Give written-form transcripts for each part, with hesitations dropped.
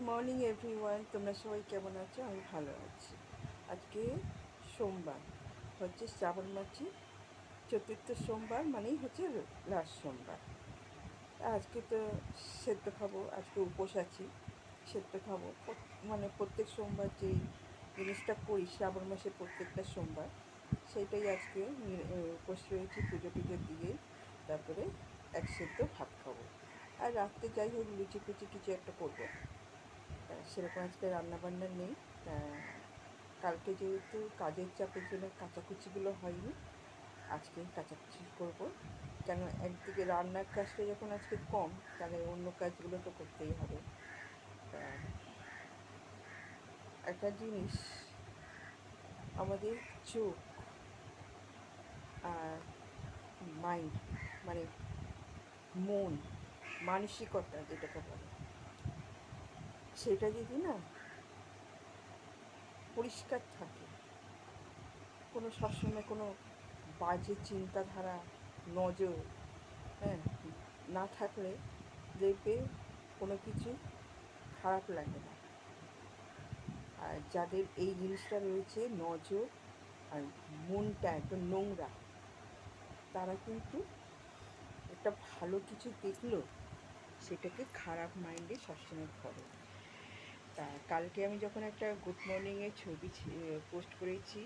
Morning everyone, তোমরা সবাই কেমন আছো? আমি ভালো আছি। আজকে সোমবার, হচ্ছে শ্রাবণ মাসের চতুর্থ সোমবার, মানেই হচ্ছে লাস্ট সোমবার। আজকে তো সেদ্ধ খাবো, আজকে উপোস আছি, সেদ্ধ খাবো। মানে প্রত্যেক সোমবার যেই জিনিসটা করি শ্রাবণ মাসে প্রত্যেকটা সোমবার, সেইটাই আজকে উপোস রয়েছি, পুজো টুজো দিয়ে তারপরে এক সেদ্ধ ভাত খাবো। আর রাত্রে যাই হোক লুচি ফুচি কিছু একটা করবো। সেরকম আজকে রান্নাবান্না নেই। তা কালকে যেহেতু কাজের চাপের জন্য কাচাকুচিগুলো হয়নি, আজকে কাচাকুচি করবো। কেন একদিকে রান্নার কাজটা যখন আজকে কম, তাহলে অন্য কাজগুলো তো করতেই হবে। তা একটা জিনিস, আমাদের চোখ আর মাইন্ড, মানে মন, মানসিকতা যেটাকে বলে, সেটা যদি না পরিষ্কার থাকে, কোনো সবসময় কোনো বাজে চিন্তাধারা, নজর, হ্যাঁ, না থাকলে দেখবে কোনো কিছু খারাপ লাগে না। আর যাদের এই জিনিসটা রয়েছে, নজর আর মনটা একদম নোংরা, তারা কিন্তু একটা ভালো কিছু দেখলো সেটাকে খারাপ মাইন্ডে সবসময় ধরে। তা কালকে আমি যখন একটা গুড মর্নিংয়ের ছবি পোস্ট করেছি,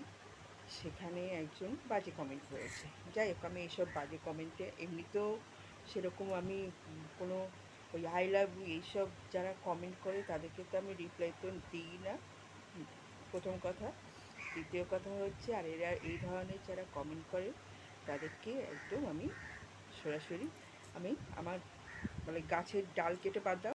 সেখানে একজন বাজে কমেন্ট করেছে। যাই হোক, আমি এইসব বাজে কমেন্টে এমনিতেও সেরকম আমি কোনো ওই আই লাভ ইউ এইসব যারা কমেন্ট করে তাদেরকে তো আমি রিপ্লাই তো দিই না, প্রথম কথা। দ্বিতীয় কথা হচ্ছে, আর এরা এই ধরনের যারা কমেন্ট করে তাদেরকে একদম আমি সরাসরি, আমি আমার মানে গাছের ডাল কেটে বাদ দাও,